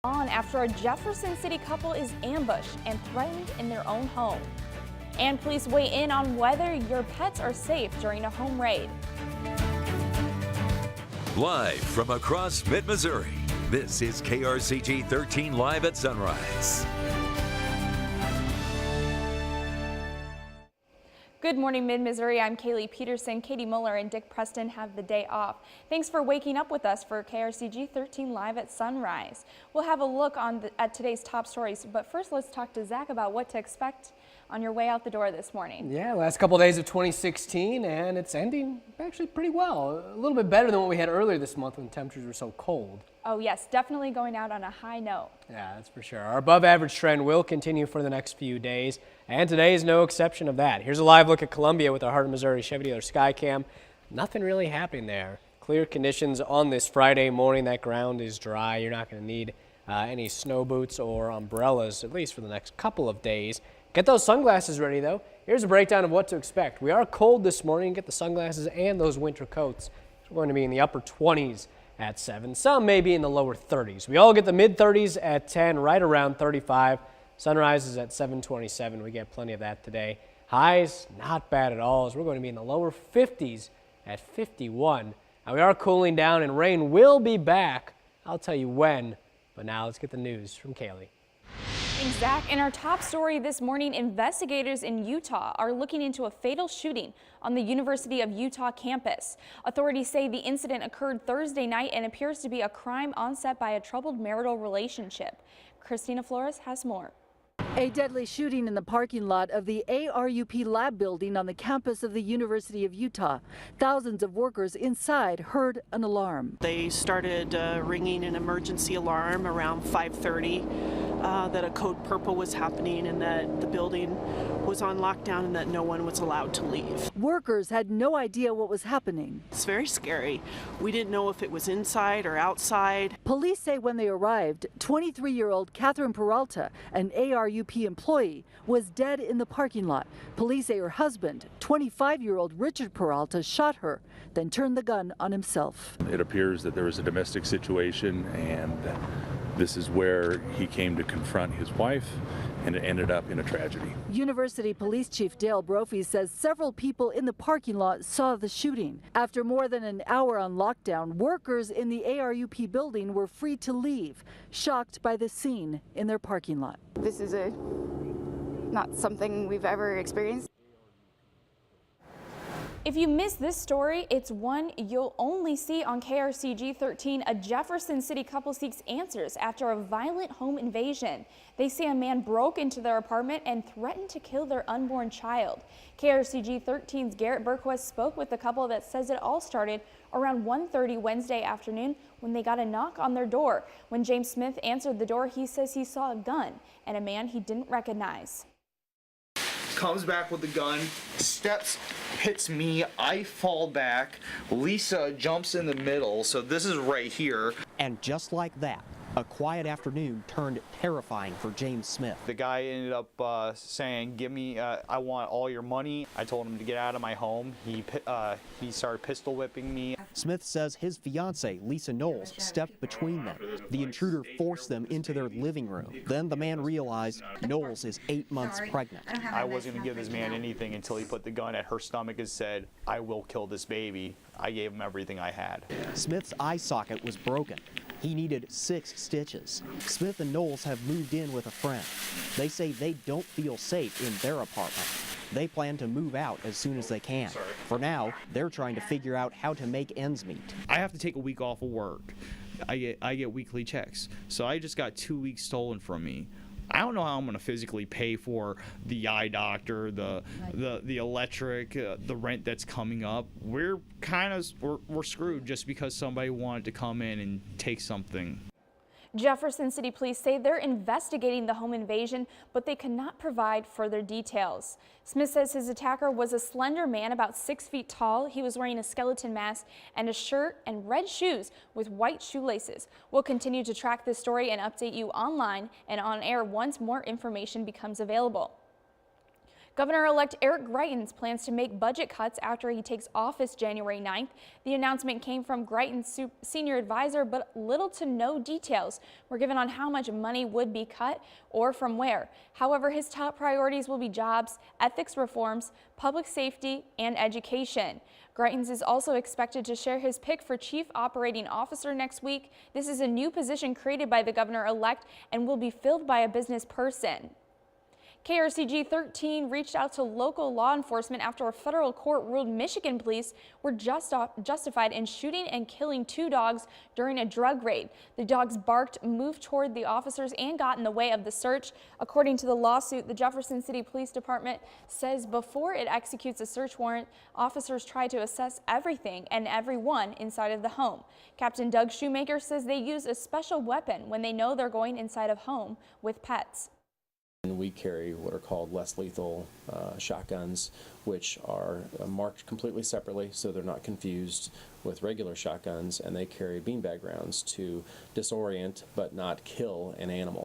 On after a Jefferson City couple is ambushed and threatened in their own home. And police weigh in on whether your pets are safe during a home raid. Live from across mid-Missouri, this is KRCG 13 Live at Sunrise. Good morning, Mid-Missouri. I'm Kaylee Peterson. Katie Muller and Dick Preston have the day off. Thanks for waking up with us for KRCG 13 Live at Sunrise. We'll have a look at today's top stories, but first let's talk to Zach about what to expect on your way out the door this morning. Yeah, last couple of days of 2016, and it's ending actually pretty well. A little bit better than what we had earlier this month when temperatures were so cold. Oh yes, definitely going out on a high note. Yeah, that's for sure. Our above average trend will continue for the next few days, and today is no exception of that. Here's a live look at Columbia with our Heart of Missouri Chevy dealer Skycam. Nothing really happening there. Clear conditions on this Friday morning. That ground is dry. You're not going to need any snow boots or umbrellas, at least for the next couple of days. Get those sunglasses ready, though. Here's a breakdown of what to expect. We are cold this morning. Get the sunglasses and those winter coats. We're going to be in the upper 20s at 7. Some may be in the lower 30s. We all get the mid-30s at 10, right around 35. Sunrise is at 7:27. We get plenty of that today. Highs, not bad at all, as we're going to be in the lower 50s at 51. Now, we are cooling down, and rain will be back. I'll tell you when. But now let's get the news from Kaylee. Thanks, Zach. In our top story this morning, investigators in Utah are looking into a fatal shooting on the University of Utah campus. Authorities say the incident occurred Thursday night and appears to be a crime onset by a troubled marital relationship. Christina Flores has more. A deadly shooting in the parking lot of the ARUP lab building on the campus of the University of Utah. Thousands of workers inside heard an alarm. They started ringing an emergency alarm around 5:30 that a code purple was happening and that the building was on lockdown and that no one was allowed to leave. Workers had no idea what was happening. It's very scary. We didn't know if it was inside or outside. Police say when they arrived, 23-year-old Catherine Peralta, an ARUP employee, was dead in the parking lot. Police say her husband, 25-year-old Richard Peralta, shot her, then turned the gun on himself. It appears that there was a domestic situation, and this is where he came to confront his wife, and it ended up in a tragedy. University Police Chief Dale Brophy says several people in the parking lot saw the shooting. After more than an hour on lockdown, workers in the ARUP building were free to leave, shocked by the scene in their parking lot. This is not something we've ever experienced. If you missed this story, it's one you'll only see on KRCG 13. A Jefferson City couple seeks answers after a violent home invasion. They say a man broke into their apartment and threatened to kill their unborn child. KRCG 13's Garrett Berquist spoke with the couple that says it all started around 1:30 Wednesday afternoon when they got a knock on their door. When James Smith answered the door, he says he saw a gun and a man he didn't recognize. Comes back with the gun, steps, hits me, I fall back, Lisa jumps in the middle, so this is right here. And just like that, a quiet afternoon turned terrifying for James Smith. The guy ended up saying, give me, I want all your money. I told him to get out of my home. He started pistol whipping me. Smith says his fiancee, Lisa Knowles, stepped between them. The intruder forced them into their living room. Then the man realized Knowles is 8 months pregnant. I wasn't going to give this man anything until he put the gun at her stomach and said, I will kill this baby. I gave him everything I had. Smith's eye socket was broken. He needed 6 stitches. Smith and Knowles have moved in with a friend. They say they don't feel safe in their apartment. They plan to move out as soon as they can. For now, they're trying to figure out how to make ends meet. I have to take a week off of work. I get weekly checks. So I just got 2 weeks stolen from me. I don't know how I'm going to physically pay for the eye doctor, the electric, the rent that's coming up. We're screwed just because somebody wanted to come in and take something. Jefferson City Police say they're investigating the home invasion, but they cannot provide further details. Smith says his attacker was a slender man about 6 feet tall. He was wearing a skeleton mask and a shirt and red shoes with white shoelaces. We'll continue to track this story and update you online and on air once more information becomes available. Governor-elect Eric Greitens plans to make budget cuts after he takes office January 9th. The announcement came from Greitens' senior advisor, but little to no details were given on how much money would be cut or from where. However, his top priorities will be jobs, ethics reforms, public safety, and education. Greitens is also expected to share his pick for Chief Operating Officer next week. This is a new position created by the governor-elect and will be filled by a business person. KRCG 13 reached out to local law enforcement after a federal court ruled Michigan police were justified in shooting and killing 2 dogs during a drug raid. The dogs barked, moved toward the officers, and got in the way of the search. According to the lawsuit, the Jefferson City Police Department says before it executes a search warrant, officers try to assess everything and everyone inside of the home. Captain Doug Shoemaker says they use a special weapon when they know they're going inside of home with pets. And we carry what are called less lethal shotguns, which are marked completely separately so they're not confused with regular shotguns, and they carry beanbag rounds to disorient but not kill an animal.